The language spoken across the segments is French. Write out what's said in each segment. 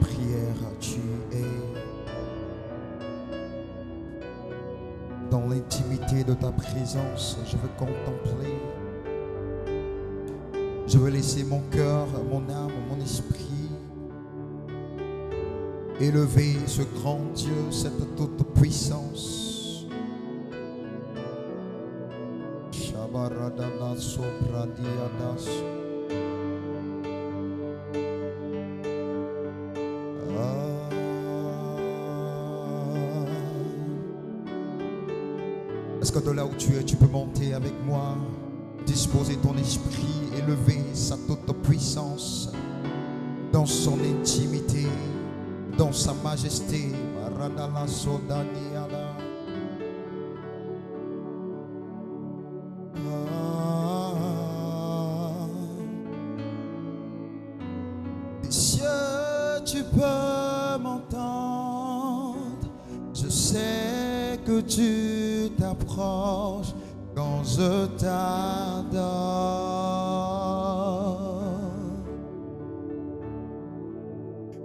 prière, tu es dans l'intimité de ta présence. Je veux contempler. Je veux laisser mon cœur, mon âme, mon esprit élever ce grand Dieu, cette toute puissance. Shabaradana sobradiadas. Est-ce que de là où tu es, tu peux monter avec moi, disposer ton esprit, élever sa toute puissance dans son intimité, dans sa majesté. Maradala sodaniala. Des cieux, tu peux m'entendre. Je sais que tu t'approches quand je t'adore.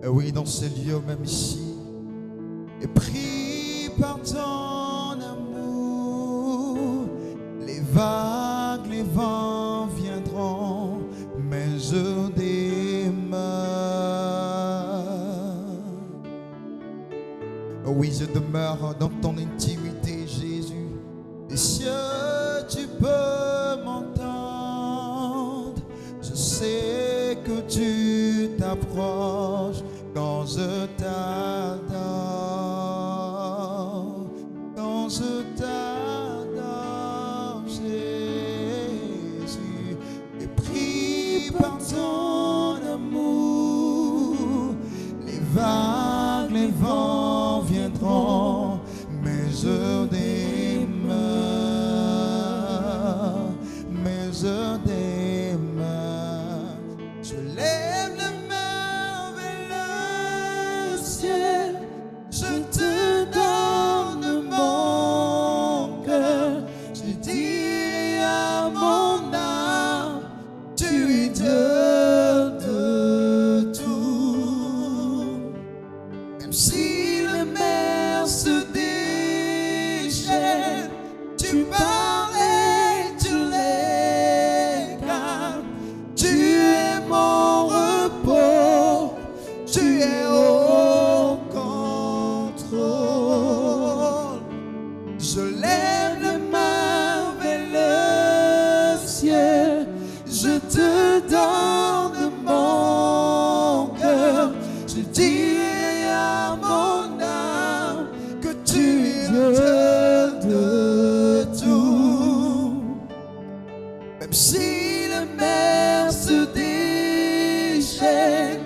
Et oui, dans ces lieux, même ici, et pris par ton amour, les vagues, les vents viendront, mais je demeure. Oui, je demeure dans ton intimité, Jésus. Des cieux, tu peux m'entendre. Je sais que tu t'approches quand je t'adore. Quand je t'adore, Jésus. Et pris par ton amour, les vagues, les vents viendront, mais je demeure, mais je demeure. Je lève les mains vers le ciel, je te donne mon cœur, je dis à mon âme, tu es Dieu de tout. Même si les mers se déchaînent, tu parles et tu les calmes. Tu es mon repos, tu es au contrôle. Je lève les mains vers le ciel, je te donne mon cœur, je dis à mon âme que tu es Dieu de tout. Même si les mers se déchaînent,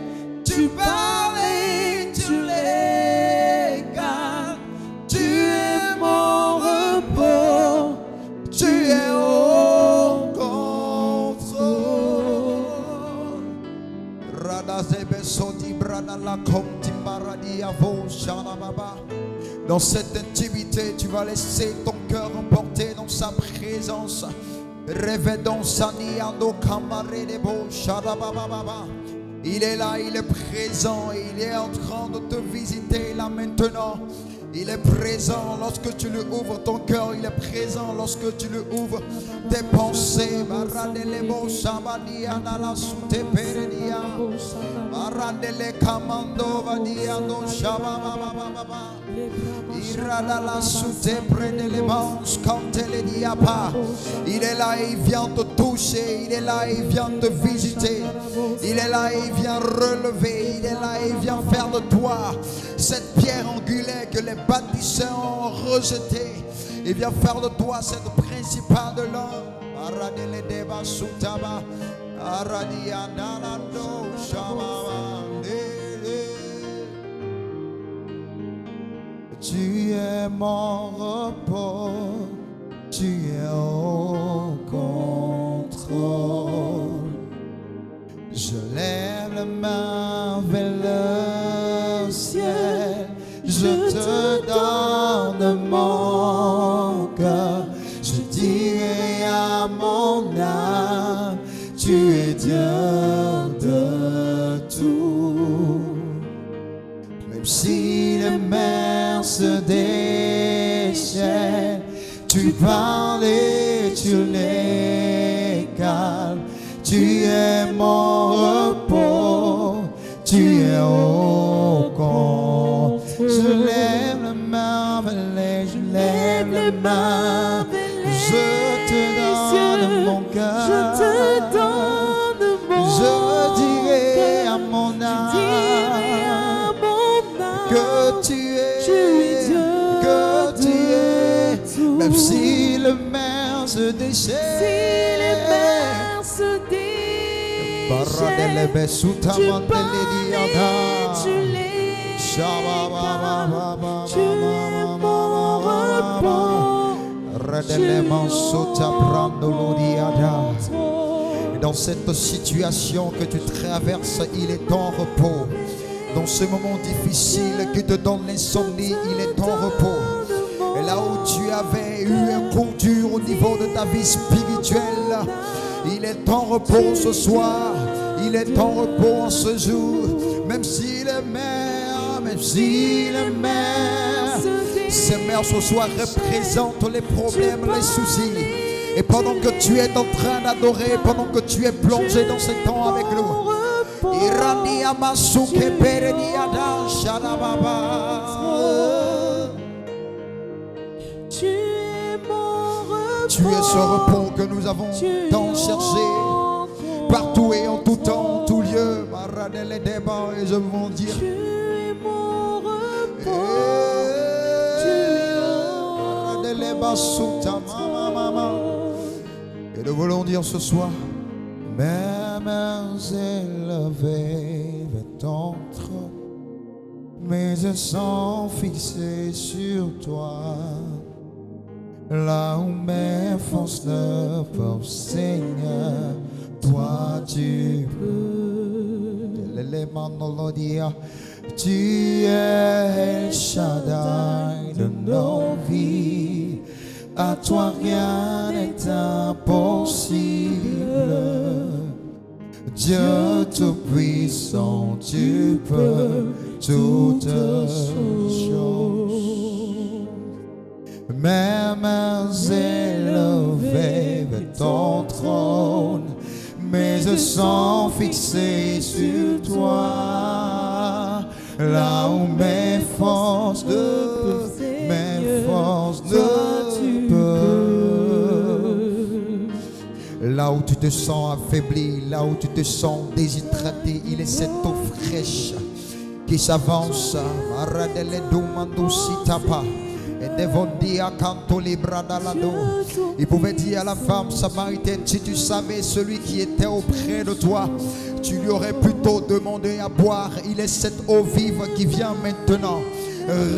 tu parles et tu les calmes. Tu es mon repos, tu es au contrôle. Radazebesodi bradala konti maradia vo shalababa. Dans cette intimité, tu vas laisser ton cœur emporter dans sa présence. Revedon saniando kamare de bo shalababa. Il est là, il est présent, il est en train de te visiter là maintenant. Il est présent lorsque tu lui ouvres ton cœur, il est présent lorsque tu lui ouvres tes pensées. Maradele bo shabadia nala sute peredia. Maradele kamando vadia no shababa. Iradala sute prene les bancs quand elle diapa. Il est là et il vient te toucher, il est là et il vient te visiter. Il est là et il vient relever, il est là et il vient faire de toi cette pierre angulaire que les bâtisseurs ont rejetée. Il vient faire de toi cette principale de l'homme. Aradele deba sutaba, aradia nalando shababa. Tu es mon repos, tu es au contrôle. Je lève la main vers le ciel, je te donne mon cœur. Je dirai à mon âme, tu es Dieu de tout. Même si les mers se déchaînent, tu parles et tu les calmes. Tu es mon repos, tu es au compte. Je lève la main, je lève la main. Je te donne mon cœur. Je te donne mon Je dirai à mon âme que tu es Dieu, que tu es. Même si les mers se déchaînent, si les mers se déchaînent, tu parles, tu les calmes. Tu es mon Et dans cette situation que tu traverses, il est ton repos. Dans ce moment difficile qui te donne l'insomnie, il est ton repos. Et là où tu avais eu un coup dur au niveau de ta vie spirituelle, il est ton repos ce soir. Il est ton repos en ce jour. Même si les mers, ces mers ce soir représentent les problèmes, les soucis. Et pendant que tu es en train d'adorer, pendant que tu es plongé dans ce temps avec nous, tu es ce repos que nous avons tant cherché, partout et en tout temps, en tout lieu. Et je veux vous dire, tu es mon repos, et nous voulons dire ce soir, mes mains élevées vers ton trône, mes yeux sont fixés sur toi. Là où mes forces ne peuvent, Seigneur, toi tu peux. L'élément de dire, tu es El Shaddai de nos vies. À toi rien n'est impossible. Dieu tout-puissant, tu peux toutes choses. Mes mains élevées vers ton trône, mes yeux sont fixés sur toi. Là où mes forces ne peuvent. Là où tu te sens affaibli, là où tu te sens déshydraté, il est cette eau fraîche qui s'avance. Il pouvait dire à la femme samaritaine, si tu savais celui qui était auprès de toi, tu lui aurais plutôt demandé à boire. Il est cette eau vive qui vient maintenant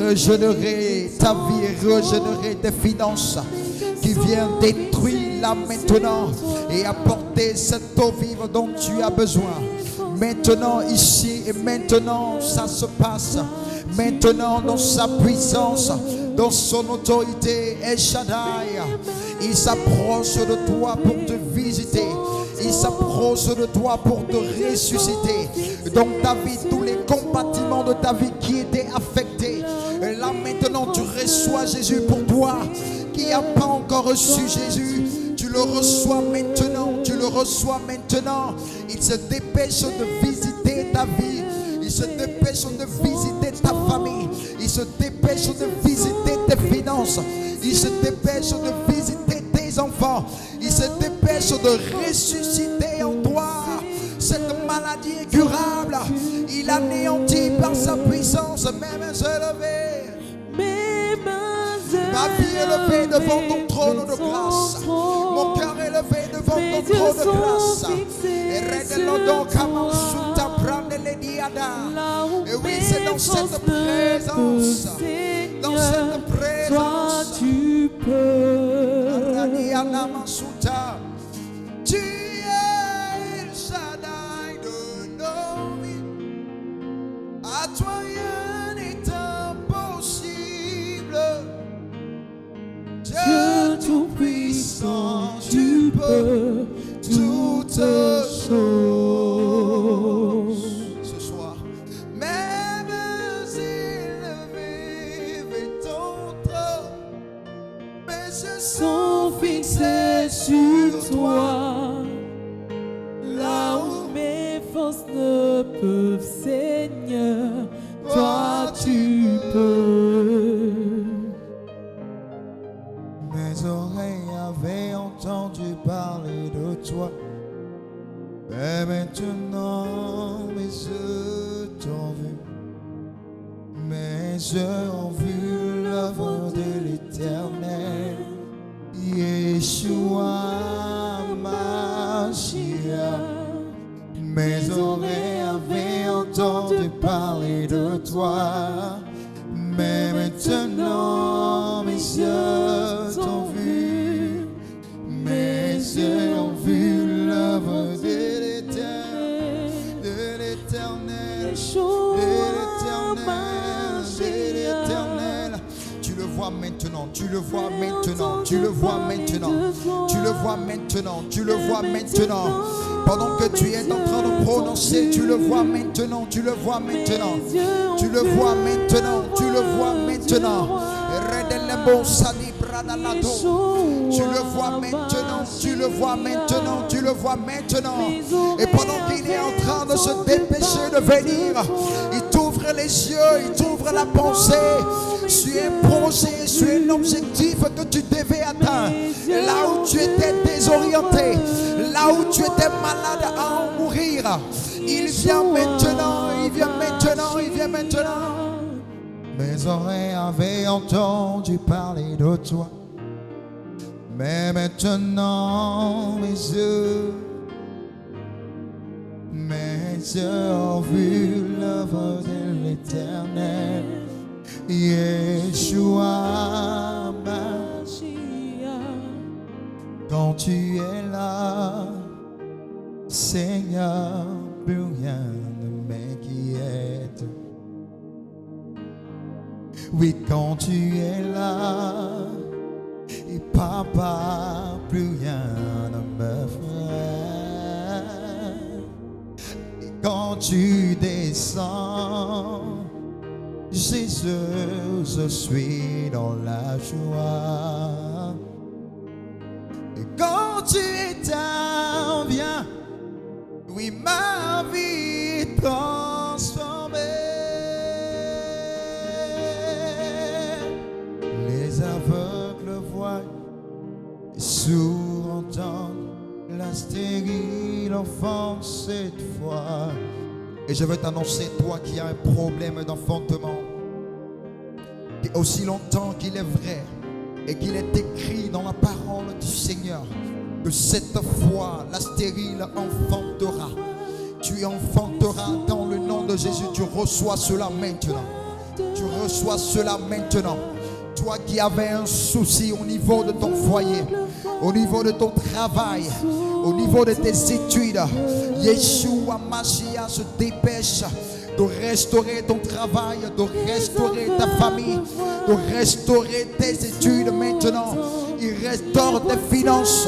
régénérer ta vie, régénérer tes finances, qui vient détruire là maintenant et apporter cette eau vive dont tu as besoin. Maintenant, ici et maintenant, ça se passe. Maintenant, dans sa puissance, dans son autorité, El Shaddai, il s'approche de toi pour te visiter. Il s'approche de toi pour te ressusciter. Dans ta vie, tous les compartiments de ta vie qui étaient affectés. Et là maintenant, tu reçois Jésus pour toi qui n'a pas encore reçu Jésus. Tu le reçois maintenant. Tu le reçois maintenant. Il se dépêche de visiter ta vie. Il se dépêche de visiter ta famille. Il se dépêche de visiter tes finances. Il se dépêche de visiter tes enfants. Il se dépêche de ressusciter en toi cette maladie incurable. Il anéantit par sa puissance. Mes mains élevées. Ma vie élevée devant ton trône de grâce. Mon cœur élevé devant ton trône de grâce. Et oui, c'est dans cette présence. Dans cette présence. Toi tu peux. Tu es El Shaddai de nos vies. À toi rien n'est impossible. Dieu tout-puissant, tu peux toutes choses. Ce soir, mes mains sur toi. Là où mes forces ne peuvent, Seigneur, toi tu peux. Mes oreilles avaient entendu parler de toi, mais maintenant mes yeux t'ont vu. Mes yeux ont vu l'œuvre de l'Éternel, Yeshua Mashiach. Mes oreilles avaient entendu parler de toi, mais maintenant mes yeux t'ont vu. Mes yeux ont vu l'œuvre de l'Éternel, de l'Éternel, de l'Éternel. Tu le vois maintenant, tu le vois maintenant, tu le vois maintenant, tu le vois maintenant, tu le vois maintenant. Pendant que tu es en train de prononcer, tu le vois maintenant, tu le vois maintenant, tu le vois maintenant, tu le vois maintenant. Tu le vois maintenant, tu le vois maintenant, tu le vois maintenant. Et pendant qu'il est en train de se dépêcher de venir, il t'ouvre les yeux, il t'ouvre la pensée. Tu es projet, tu es l'objectif que tu devais atteindre. Là où tu étais désorienté, là où tu étais malade à en mourir, il vient maintenant, il vient maintenant, il vient maintenant. Mes oreilles avaient entendu parler de toi, mais maintenant mes yeux ont vu l'œuvre de l'Éternel, Yeshua Mashiach. Quand tu es là, Seigneur, plus rien ne m'inquiète. Oui, quand tu es là, et papa, plus rien ne m'effraie. Et quand tu descends, Jésus, je suis dans la joie. Et quand tu interviens, oui, ma vie est transformée. Les aveugles voient, les sourds entendent, la stérile enfant cette fois. Et je veux t'annoncer, toi qui as un problème d'enfantement, et aussi longtemps qu'il est vrai et qu'il est écrit dans la parole du Seigneur, que cette fois la stérile enfantera. Tu enfanteras dans le nom de Jésus. Tu reçois cela maintenant. Tu reçois cela maintenant. Toi qui avais un souci au niveau de ton foyer, au niveau de ton travail, au niveau de tes études, Yeshua Mashiach se dépêche de restaurer ton travail, de restaurer ta famille, de restaurer tes études maintenant. Il restaure tes finances.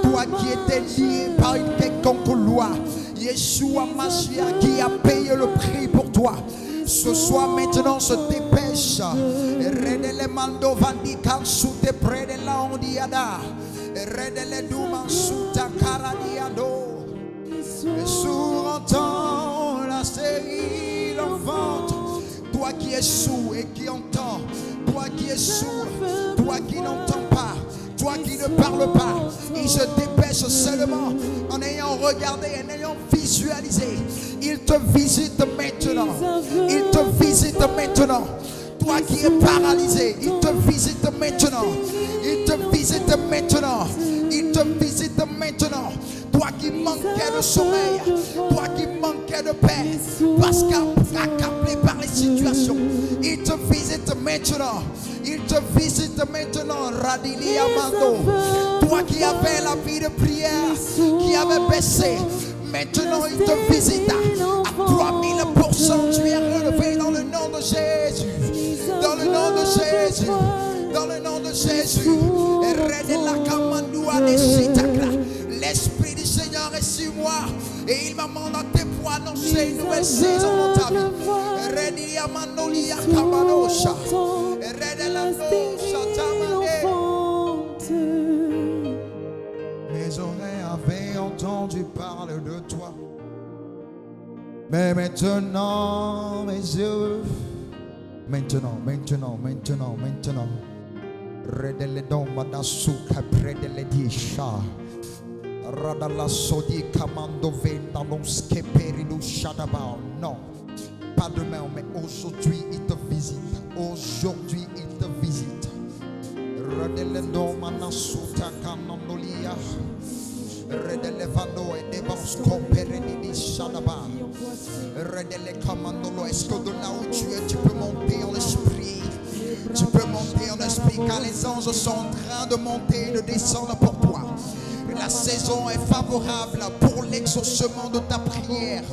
Toi qui étais lié par une quelconque loi, Yeshua Mashiach qui a payé le prix pour toi, ce soir maintenant se dépêche. Redele mando vandi kansute prede la ondiada. Redele duman suta karadiado. Et sourd entend la stérile enfante. Toi qui es sourd et qui entends, toi qui es sourd, toi qui n'entends pas, toi qui ne parles pas, il se dépêche seulement en ayant regardé, en ayant visualisé. Il te visite maintenant. Il te visite maintenant. Toi qui es paralysé, il te visite maintenant. Il te visite maintenant. Il te visite maintenant. Toi qui manquais de sommeil, toi qui manquais de paix, parce qu'accablé par les situations, il te visite maintenant. Il te visite maintenant, Radili Amando. Toi qui avais la vie de prière, qui avait baissé, maintenant il te visite à 3000%. Tu es relevé dans le nom de Jésus. Dans le nom de Jésus. Dans le nom de Jésus. L'Esprit du Seigneur est sur moi et il m'a mandaté pour annoncer une nouvelle saison dans ta vie. entendu parler de toi. Mais maintenant, mes yeux, maintenant. Redele domba da suka predele disha. Radala sodi kamando venda non skeperi du shadaba. Non, pas demain, mais aujourd'hui il te visite. Aujourd'hui il te visite. Redele domba na suta kanondolia. Redele vando et des bons compérés di shadaba. Redele kamandolo. Est-ce que de là où tu es, tu peux monter en esprit? Tu peux monter en esprit car les anges sont en train de monter et de descendre pour toi. La saison est favorable pour l'exaucement de ta prière.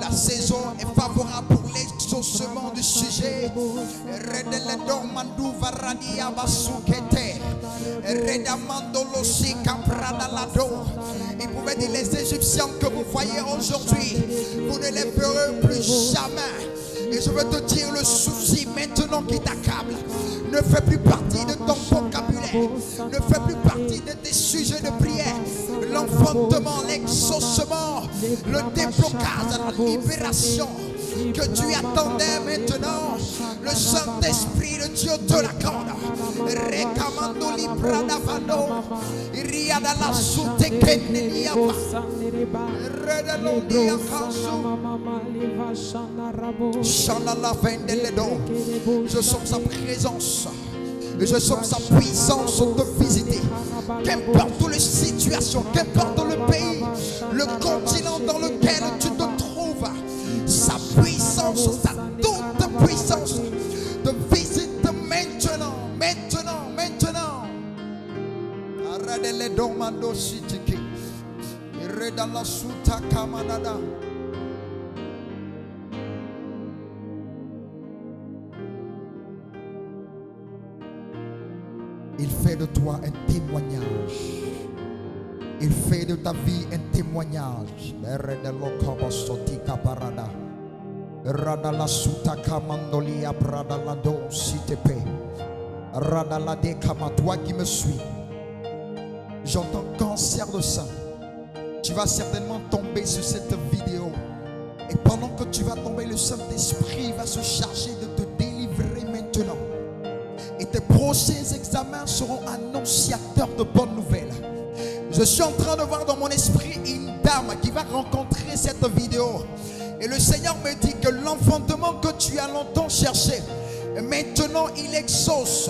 La saison est favorable pour l'exaucement du sujet. Il pouvait dire les Égyptiens que vous voyez aujourd'hui, vous ne les verrez plus jamais. Et je veux te dire, le souci maintenant qui t'accable ne fait plus partie de ton vocabulaire, ne fait plus partie de tes sujets de prière. L'enfantement, l'exaucement, le déblocage, la libération que tu attendais maintenant, le Saint-Esprit de Dieu te l'accorde. Recamando librada vando, iriada la soute keneliava, redalonia kanso, chana la vendeledo. Je sens sa présence. Je sens sa puissance te visiter. Qu'importe les situations, qu'importe le pays, le continent dans lequel tu te trouves, sa puissance, sa toute puissance te visite maintenant. Arradele domando sitiki. Redala suta kamanada. Il fait de toi un témoignage. Il fait de ta vie un témoignage. Radala suta kamandolia bradala do sitepe. Radala de kama, toi qui me suis. J'entends cancer de sein. Tu vas certainement tomber sur cette vidéo. Et pendant que tu vas tomber, le Saint-Esprit va se charger de te délivrer maintenant. Et tes prochains examens seront annonciateurs de bonnes nouvelles. Je suis en train de voir dans mon esprit une dame qui va rencontrer cette vidéo. Et le Seigneur me dit que l'enfantement que tu as longtemps cherché, maintenant il exauce.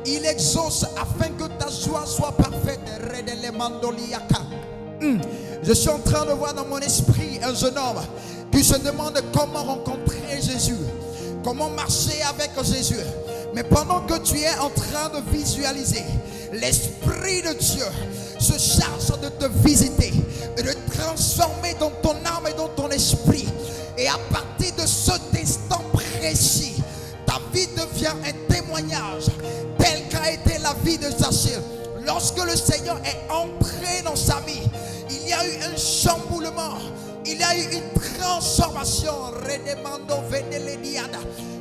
Il exauce afin que ta joie soit parfaite. Je suis en train de voir dans mon esprit un jeune homme qui se demande comment rencontrer Jésus, comment marcher avec Jésus. Mais pendant que tu es en train de visualiser, l'Esprit de Dieu se charge de te visiter et de transformer dans ton âme et dans ton esprit. Et à partir de cet instant précis, ta vie devient un témoignage tel qu'a été la vie de Zachée. Lorsque le Seigneur est entré dans sa vie, il y a eu un chamboulement, il y a eu une transformation.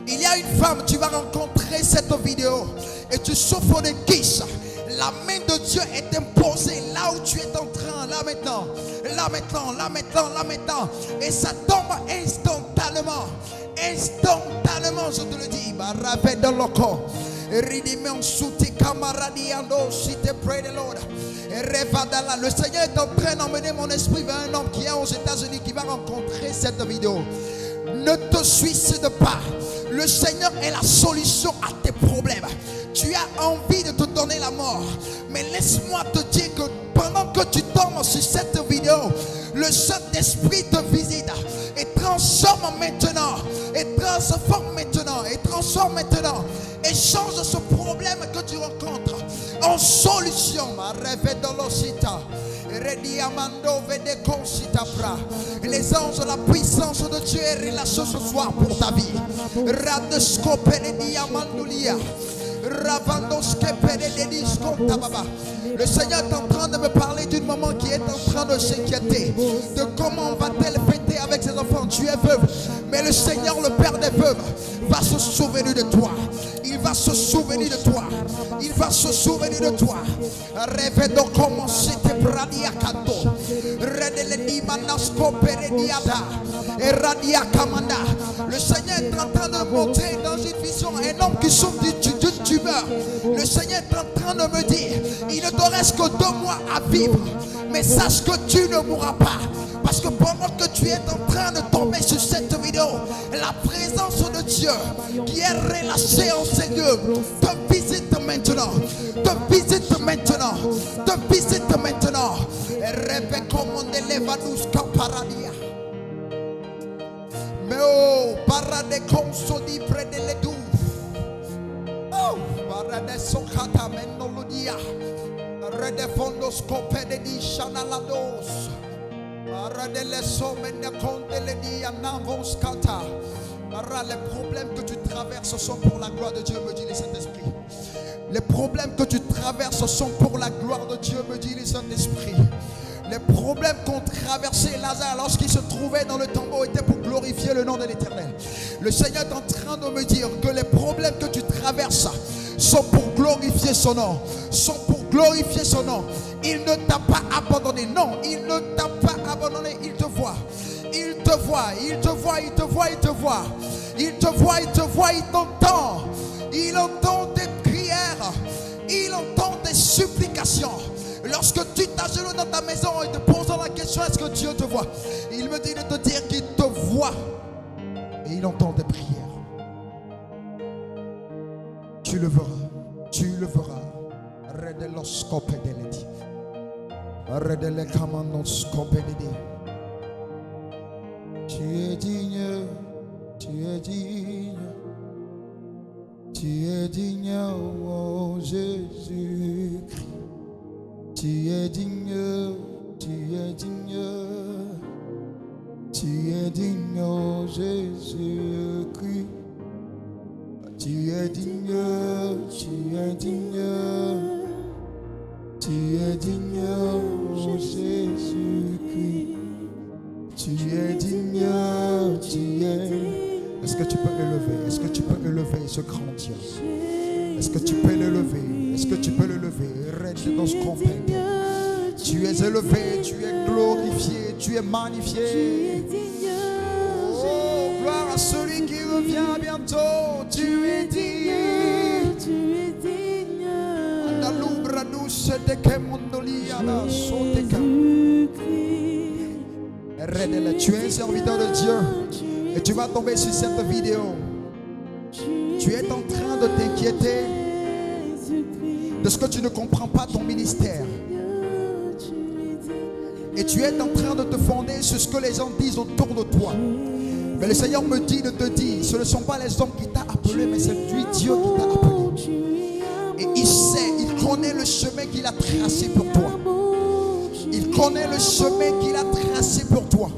Il y a une femme, tu vas rencontrer cette vidéo et tu souffres de quiche. La main de Dieu est imposée là où tu es en train, là maintenant. Et ça tombe instantanément. Instantanément, je te le dis. Le Seigneur est en train d'emmener mon esprit vers un homme qui est aux États-Unis qui va rencontrer cette vidéo. Ne te suicide pas. Le Seigneur est la solution à tes problèmes. Tu as envie de te donner la mort. Mais laisse-moi te dire que pendant que tu tombes sur cette vidéo, le Saint-Esprit te visite et transforme maintenant. Et transforme maintenant. Et change ce problème que tu rencontres en solution. Les anges, la puissance de Dieu est relâchée ce soir pour ta vie. Le Seigneur est en train de me parler d'une maman qui est en train de s'inquiéter de comment va-t-elle fêter avec ses enfants. Tu es veuve, mais le Seigneur, le Père des veuves, va se souvenir de toi. Il va se souvenir de toi. Il va se souvenir de toi. Rêve de commencer tes bras à canto. Le Seigneur est en train de monter dans une vision un homme qui souffre d'une tumeur. Le Seigneur est en train de me dire, il ne te reste que 2 mois à vivre, mais sache que tu ne mourras pas. Parce que pendant que tu es en train de tomber sur cette vidéo, la présence de Dieu qui est relâchée en ces lieux te visite maintenant. Te visite maintenant. Te visite maintenant. Rêve comme on élève à nous paradia. Mais oh, parade consodi près de l'édou. Oh, parade socata menolodia. Rede fondos copede di chanalados. Les problèmes que tu traverses sont pour la gloire de Dieu, me dit le Saint-Esprit. Les problèmes que tu traverses sont pour la gloire de Dieu, me dit le Saint-Esprit. Les problèmes qu'ont traversé Lazare lorsqu'il se trouvait dans le tombeau étaient pour glorifier le nom de l'Éternel. Le Seigneur est en train de me dire que les problèmes que tu traverses sont pour glorifier son nom. Sont pour glorifier son nom. Il ne t'a pas abandonné. Non, il ne t'a pas abandonné. Il te voit. Il te voit. Il te voit. Il te voit. Il te voit. Il te voit. Il te voit. Il t'entend. Il entend tes prières. Il entend tes supplications. Lorsque tu t'agenouilles dans ta maison et te poses la question, est-ce que Dieu te voit? Il me dit de te dire qu'il te voit. Et il entend tes prières. Tu le verras. Tu le verras. Tu es digne, tu es digne, tu es digne, oh Jésus-Christ. Tu es digne, tu es digne, tu es digne, oh Jésus-Christ. Tu es digne, tu es digne, tu es digne, oh Jésus-Christ. Tu es digne, tu es. Est-ce que tu peux élever? Est-ce que tu peux élever ce grand Dieu? Est-ce que tu peux l'élever? Est-ce que tu peux l'élever? Règne dans ce compagnie. Tu es élevé, tu es glorifié, tu es magnifié. Oh, gloire à celui qui revient bientôt. Tu es digne. Tu es digne. Tu es un serviteur de Dieu et tu vas tomber sur cette vidéo. Tu es en train de t'inquiéter de ce que tu ne comprends pas ton ministère. Et tu es en train de te fonder sur ce que les gens disent autour de toi. Mais le Seigneur me dit de te dire, ce ne sont pas les hommes qui t'ont appelé, mais c'est lui, Dieu, qui t'a appelé. Et il sait, il connaît le chemin qu'il a tracé pour toi. Il connaît le chemin qu'il a tracé pour toi.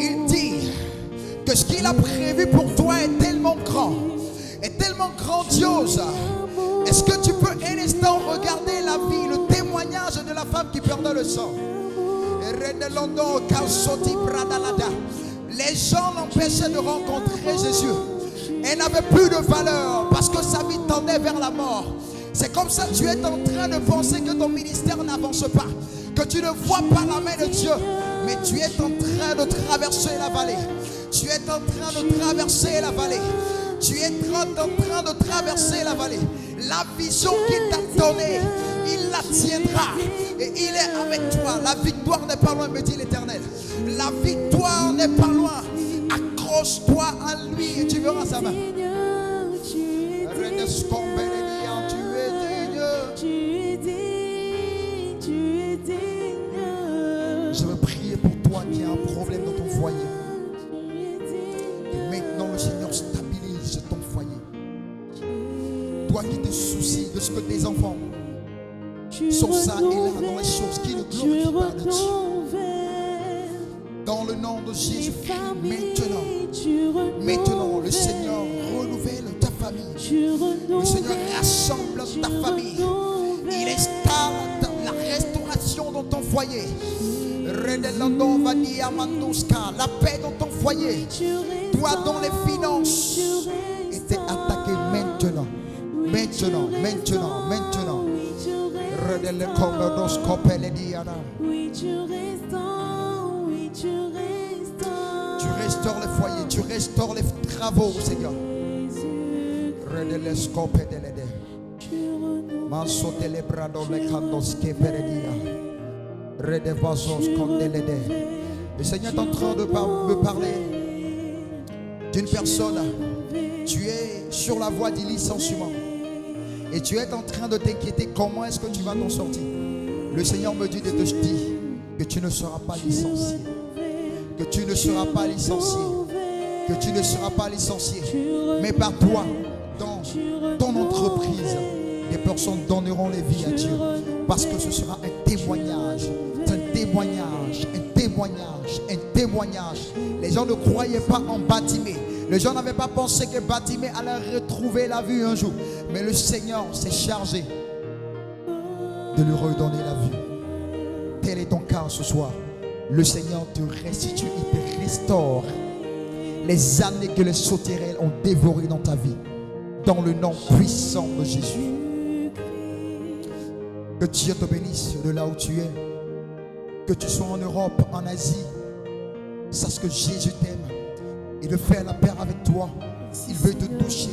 Il dit que ce qu'il a prévu pour toi est tellement grand, est tellement grandiose. Est-ce que tu peux un instant regarder la vie, le témoignage de la femme qui perdait le sang? Les gens l'empêchaient de rencontrer Jésus. Elle n'avait plus de valeur parce que sa vie tendait vers la mort. C'est comme ça que tu es en train de penser que ton ministère n'avance pas, que tu ne vois pas la main de Dieu, mais tu es en train de traverser la vallée. Tu es en train de traverser la vallée. Tu es en train de traverser la vallée. La vision qu'il t'a donnée, il la tiendra. Et il est avec toi. La victoire n'est pas loin, me dit l'Éternel. La victoire n'est pas loin. Accroche-toi à lui et tu verras sa main. Je veux prier pour toi qui a un problème dans ton foyer. Et maintenant le Seigneur stabilise ton foyer. Toi qui te soucies de ce que tes enfants sont ça et là dans les choses qui ne glorifient pas de Dieu. Dans le nom de Jésus-Christ, maintenant, le Seigneur renouvelle ta famille. Le Seigneur rassemble ta famille. Il installe la restauration dans ton foyer. La paix dans ton foyer. Toi dont les finances étaient attaquées maintenant. Maintenant. Redele komodos kopele diana. Oui, tu restaures, oui, tu restaures. Tu restaures les foyers, tu restaures les travaux, Seigneur. Jésus, Redele skopedelede. tu renouvelles. Manso telebrado le kandos keperedia. Redevazos kondelede. Le Seigneur est en train de me parler d'une personne. Tu es sur la voie du licenciement. Et tu es en train de t'inquiéter comment est-ce que tu vas t'en sortir. Le Seigneur me dit de te dire que tu ne seras pas licencié. Que tu ne seras pas licencié. Que tu ne seras pas licencié. Mais par toi, dans ton entreprise, des personnes donneront les vies à Dieu. Parce que ce sera un témoignage. Un témoignage. Un témoignage. Un témoignage. Les gens ne croyaient pas en Bartimée. Les gens n'avaient pas pensé que Bartimée allait retrouver la vue un jour. Mais le Seigneur s'est chargé de lui redonner la vue. Tel est ton cas ce soir. Le Seigneur te restitue, il te restaure les années que les sauterelles ont dévorées dans ta vie. Dans le nom puissant de Jésus. Que Dieu te bénisse de là où tu es. Que tu sois en Europe, en Asie. Sache que Jésus t'aime. Il veut faire la paix avec toi. Il veut te toucher.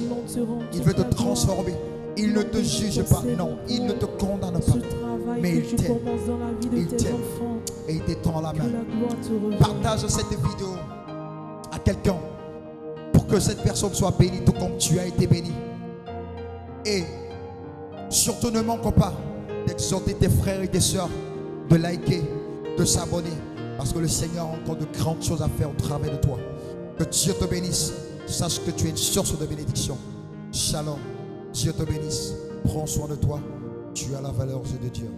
Il veut te transformer. Il ne te juge pas. Non, il ne te condamne pas. Mais il t'aime. Il t'aime. Et il t'étend la main. Partage cette vidéo à quelqu'un pour que cette personne soit bénie tout comme tu as été béni. Et surtout ne manque pas d'exhorter tes frères et tes sœurs de liker, de s'abonner. Parce que le Seigneur a encore de grandes choses à faire au travers de toi. Que Dieu te bénisse. Sache que tu es une source de bénédiction. Shalom. Dieu te bénisse. Prends soin de toi. Tu as la valeur aux yeux de Dieu.